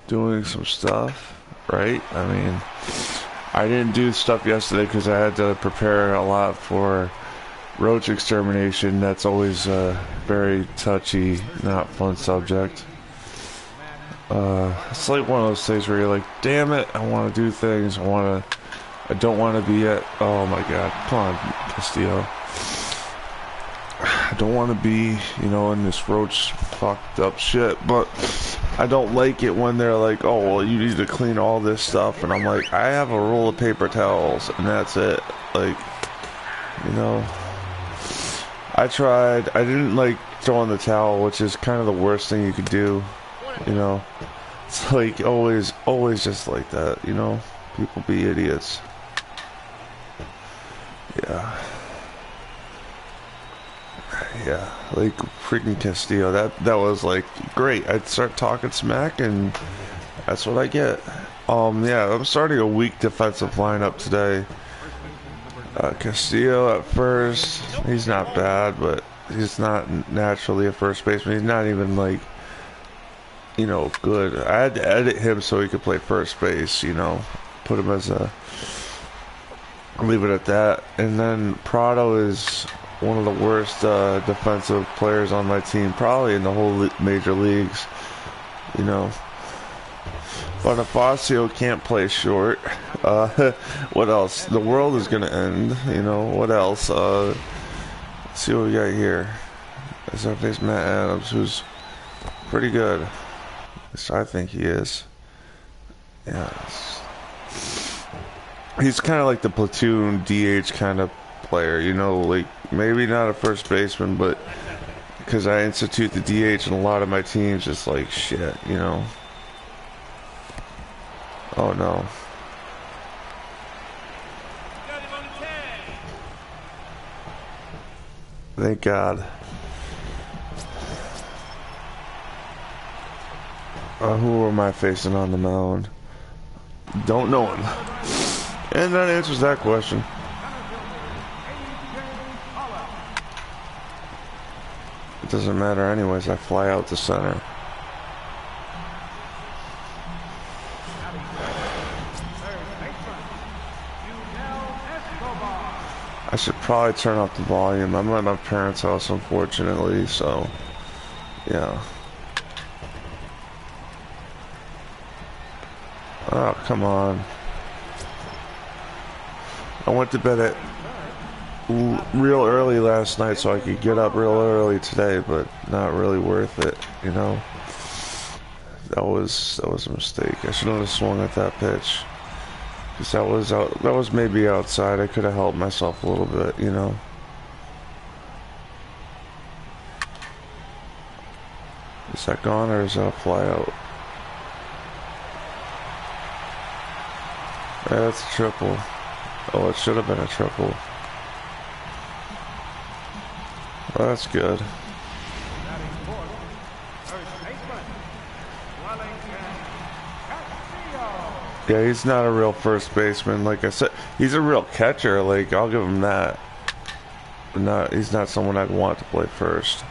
doing some stuff, right? I mean, I didn't do stuff yesterday because I had to prepare a lot for roach extermination. That's always a very touchy, not fun subject. It's like one of those things where you're like, damn it, I want to do things. I don't want to be at, oh my god, come on, Castillo. I don't want to be, you know, in this roach fucked up shit, but I don't like it when they're like, oh, well, you need to clean all this stuff, and I'm like, I have a roll of paper towels, and that's it. Like, you know, I didn't like throwing the towel, which is kind of the worst thing you could do, you know. It's like, always just like that, you know. People be idiots. Yeah, like freaking Castillo. That was like great. I'd start talking smack, and that's what I get. Yeah, I'm starting a weak defensive lineup today. Castillo at first. He's not bad, but he's not naturally a first baseman. He's not even like, you know, good. I had to edit him so he could play first base. You know, put him as a. Leave it at that. And then Prado is one of the worst defensive players on my team, probably in the whole major leagues, you know. Bonifacio can't play short. What else? The world is gonna end, you know. What else? Let's see what we got here. Let's face Matt Adams, who's pretty good. At least I think he is. Yeah. He's kind of like the platoon DH kind of player, you know, like maybe not a first baseman, but because I institute the DH in a lot of my teams, it's like shit, you know. Oh no. Thank God. Who am I facing on the mound? Don't know him. And that answers that question. It doesn't matter anyways, I fly out to center. I should probably turn up the volume. I'm at my parents' house, unfortunately, so yeah. Oh, come on. I went to bed at real early last night so I could get up real early today, but not really worth it, you know. That was a mistake. I should have swung at that pitch, because that was maybe outside. I could have helped myself a little bit, you know. Is that gone, or is that a fly out? That's a triple. Oh, it should have been a triple. Well, that's good. Yeah, he's not a real first baseman. Like I said, he's a real catcher. Like, I'll give him that. But he's not someone I'd want to play first.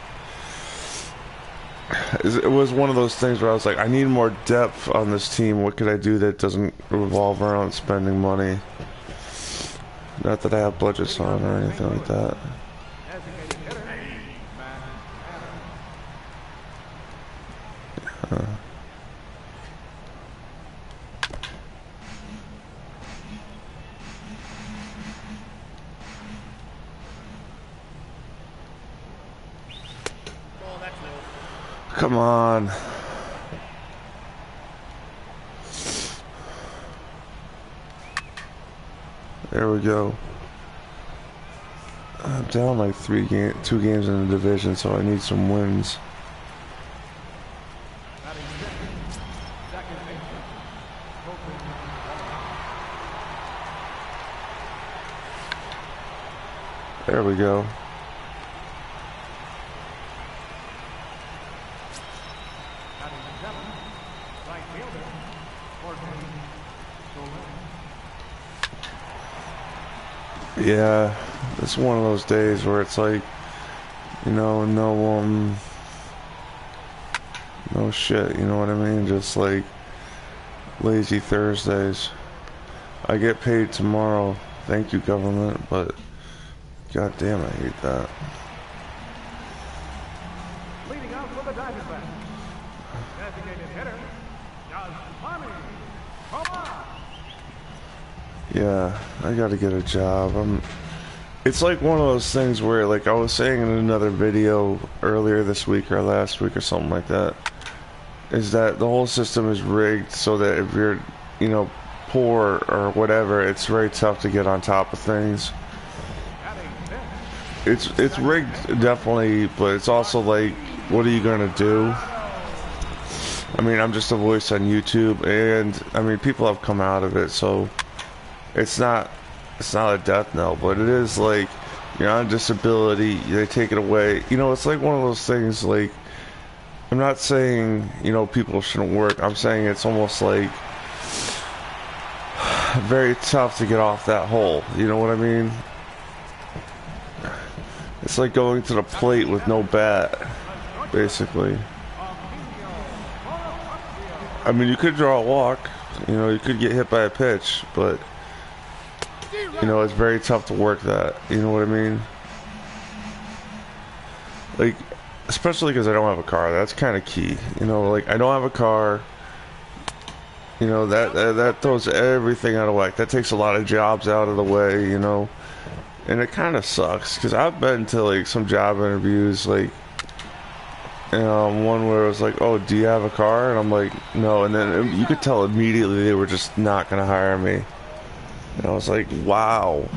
It was one of those things where I was like, I need more depth on this team. What could I do that doesn't revolve around spending money? Not that I have budgets on or anything like that. Come on. There we go. I'm down like 2 games in the division, so I need some wins. There we go. Yeah, it's one of those days where it's like, you know, no shit, you know what I mean? Just like, Lazy Thursdays. I get paid tomorrow. Thank you, government, but god damn, I hate that. Leading out for the Dbacks. Designated hitter, joshin24's. Yeah, I gotta get a job. It's like one of those things where, like I was saying in another video earlier this week or last week or something like that, is that the whole system is rigged so that if you're, you know, poor or whatever, it's very tough to get on top of things. It's rigged, definitely, but it's also like, what are you gonna do? I mean, I'm just a voice on YouTube, and I mean, people have come out of it, so it's not a death knell, but it is like, you're on disability, they take it away. You know, it's like one of those things, like, I'm not saying, you know, people shouldn't work. I'm saying it's almost like very tough to get off that hole. You know what I mean? It's like going to the plate with no bat, basically. I mean, you could draw a walk, you know, you could get hit by a pitch, but, you know, it's very tough to work that. You know what I mean? Like, especially because I don't have a car. That's kind of key. You know, like, I don't have a car. You know, that throws everything out of whack. That takes a lot of jobs out of the way, you know. And it kind of sucks, because I've been to, like, some job interviews, like, one where it was like, oh, do you have a car? And I'm like, no. And then you could tell immediately they were just not going to hire me. And I was like, wow.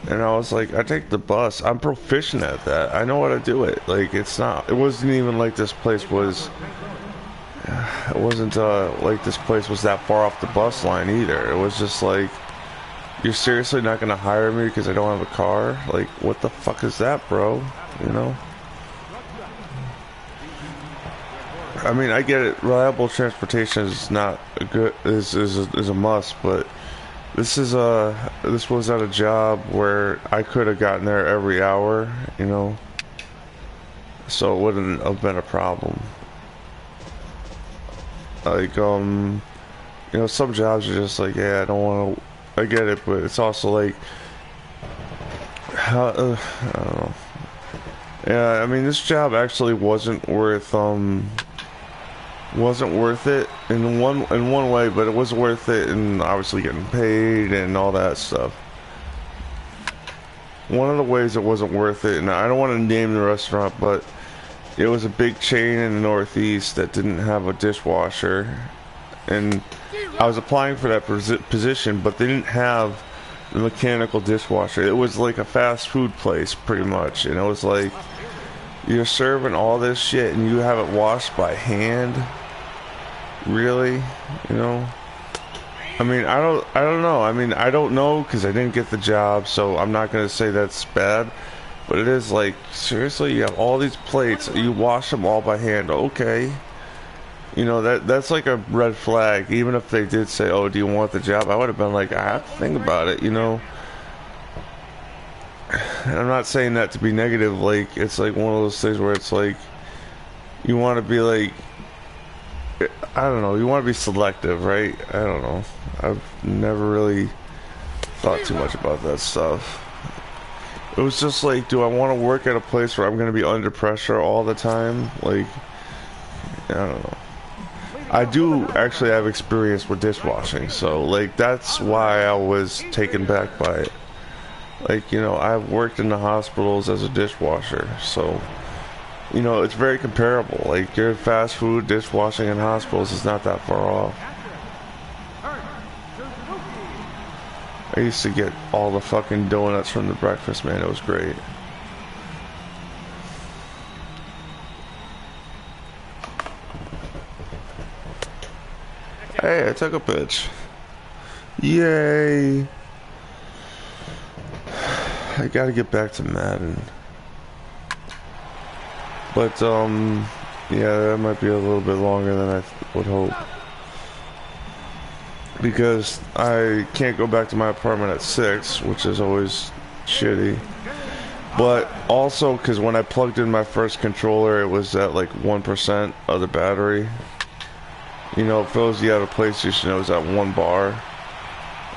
And I was like, I take the bus. I'm proficient at that. I know how to do it. Like, it wasn't even like this place was, it wasn't like this place was that far off the bus line either. It was just like, you're seriously not going to hire me because I don't have a car? Like, what the fuck is that, bro? You know? I mean, I get it. Reliable transportation is not a good, is a must, but this was at a job where I could have gotten there every hour, you know, so it wouldn't have been a problem. Like, you know, some jobs are just like, yeah, I don't want to, I get it, but it's also like, I don't know. Yeah, I mean, this job actually wasn't worth it in one way, but it was worth it in obviously getting paid and all that stuff. One of the ways it wasn't worth it, and I don't want to name the restaurant, but it was a big chain in the Northeast that didn't have a dishwasher, and I was applying for that position, but they didn't have the mechanical dishwasher. It was like a fast food place, pretty much, and it was like, you're serving all this shit and you have it washed by hand? Really? You know? I mean, I don't know. I mean, I don't know because I didn't get the job, so I'm not going to say that's bad. But it is like, seriously, you have all these plates, you wash them all by hand. Okay. You know, that's like a red flag. Even if they did say, oh, do you want the job? I would have been like, I have to think about it, you know? And I'm not saying that to be negative. Like, it's like one of those things where it's like, you want to be like, I don't know, you want to be selective, right? I don't know. I've never really thought too much about that stuff. It was just like, do I want to work at a place where I'm going to be under pressure all the time? Like, I don't know. I do actually have experience with dishwashing, so like that's why I was taken back by it. Like, you know, I've worked in the hospitals as a dishwasher, so, you know, it's very comparable. Like, your fast food, dishwashing in hospitals is not that far off. I used to get all the fucking donuts from the breakfast, man. It was great. Hey, I took a pitch. Yay. I gotta get back to Madden. But, yeah, that might be a little bit longer than I would hope. Because I can't go back to my apartment at 6, which is always shitty. But also because when I plugged in my first controller, it was at like 1% of the battery. You know, for those of you out of PlayStation, it was that one bar.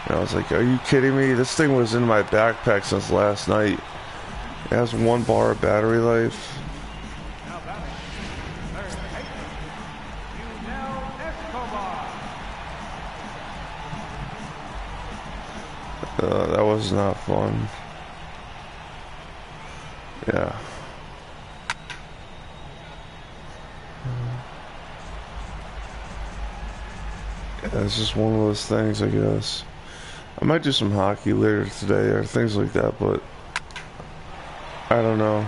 And I was like, are you kidding me? This thing was in my backpack since last night. It has 1 bar of battery life. That was not fun. Yeah. Yeah, it's just one of those things, I guess. I might do some hockey later today or things like that, but I don't know.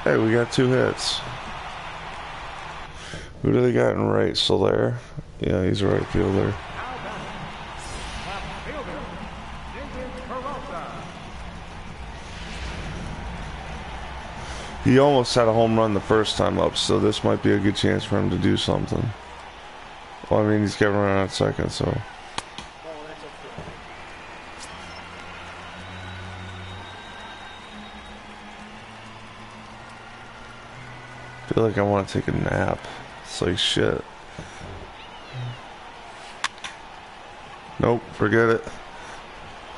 Hey, we got 2 hits. Who do they got in right? Soler? Yeah, he's a right fielder. He almost had a home run the first time up, so this might be a good chance for him to do something. Well, I mean, he's got running on second, so. I feel like I want to take a nap. It's like shit. Nope, forget it.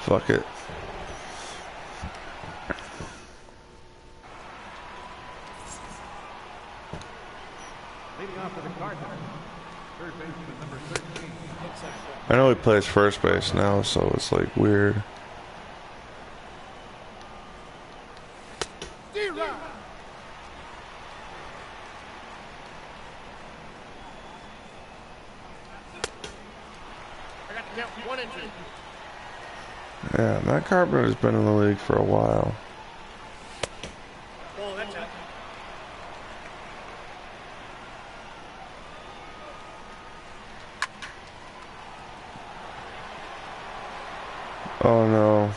Fuck it. I know he plays first base now, so it's like weird. Yeah, Matt Carpenter's been in the league for a while. Oh no.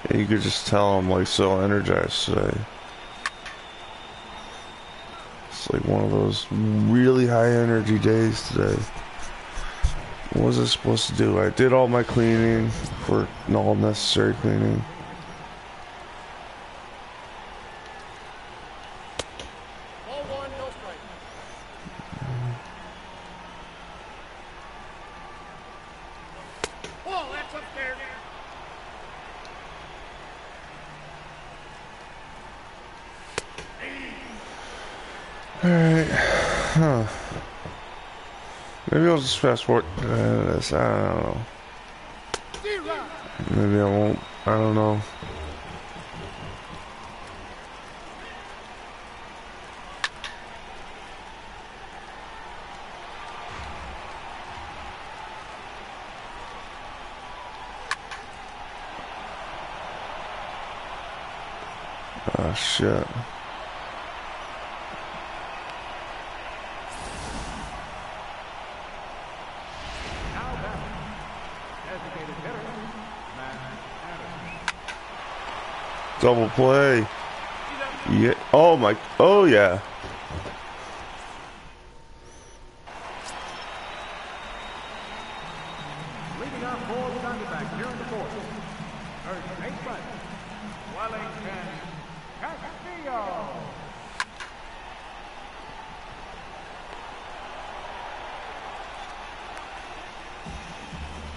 Yeah, you could just tell I'm like so energized today. It's like one of those really high energy days today. What was I supposed to do? I did all my cleaning for all necessary cleaning. Alright, huh. Maybe I'll just fast forward this, I don't know. Maybe I won't, I don't know. Oh shit. Double play. Yeah. Oh my. Oh yeah. Leading off for the Dbacks here in the fourth. First baseman, Wellington Castillo.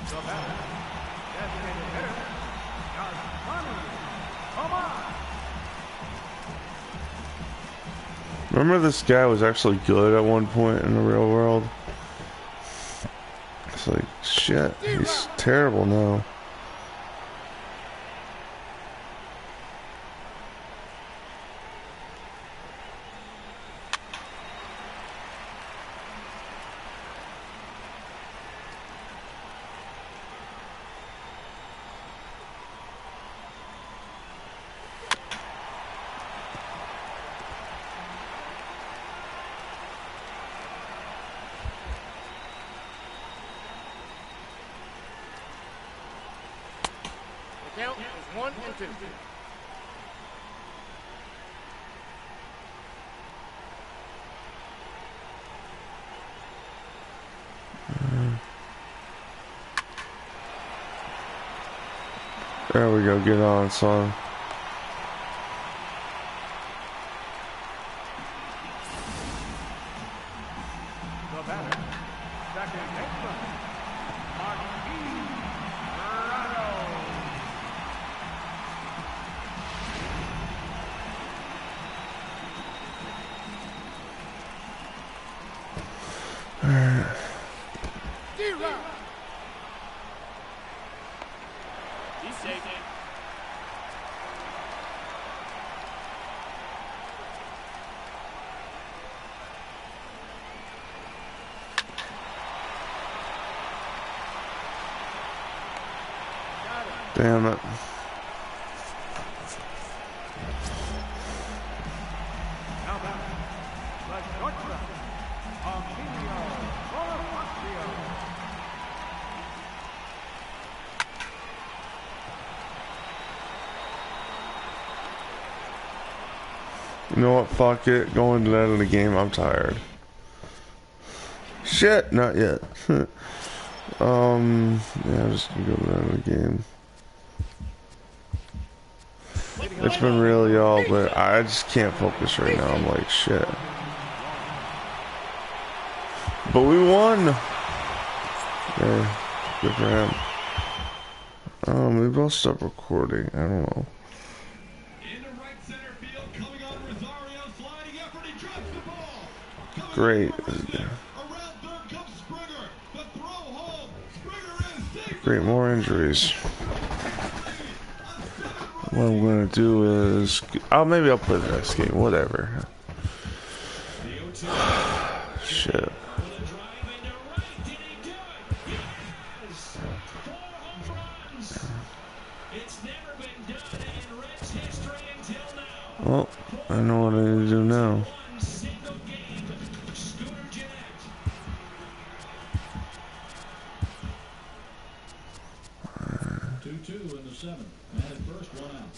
The batter, designated hitter, Remember this guy was actually good at one point in the real world? It's like, shit, he's terrible now. Count is 1-2. There we go. Get on, son. The batter, second baseman, Marquis Alright. He's safe. Damn it. Now back, the shortstop, Emilio Bonifacio. You know what? Fuck it. Going to that in the game. I'm tired. Shit, not yet. Yeah, I'm just gonna go to that in the game. It's been really all, but I just can't focus right now. I'm like, shit. But we won! Yeah, good for him. Maybe I'll stop recording. I don't know. Great. Great, more injuries. What I'm gonna do is, maybe I'll play the next game. Whatever. Shit. Well, I know what I need to do now. 2-2 in the seventh. And at first, one out.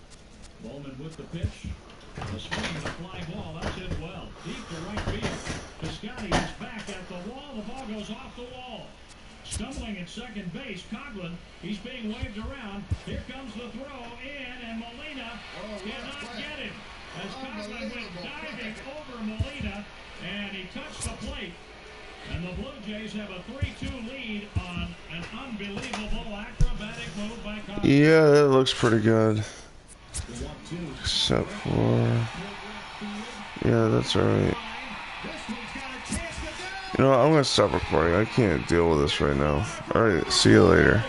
Bowman with the pitch. The swing of the fly ball. That's hit well. Deep to right field. Piscotty is back at the wall. The ball goes off the wall. Stumbling at second base, Coughlin. He's being waved around. Here comes the throw in, and Molina cannot get him. As Coughlin went diving over Molina, and he touched the plate. And the Blue Jays have a 3-2 lead on an unbelievable acrobatic move by Coughlin. Yeah, that looks pretty good. Except for... Yeah, that's alright. You know what, I'm gonna stop recording. I can't deal with this right now. Alright, see you later.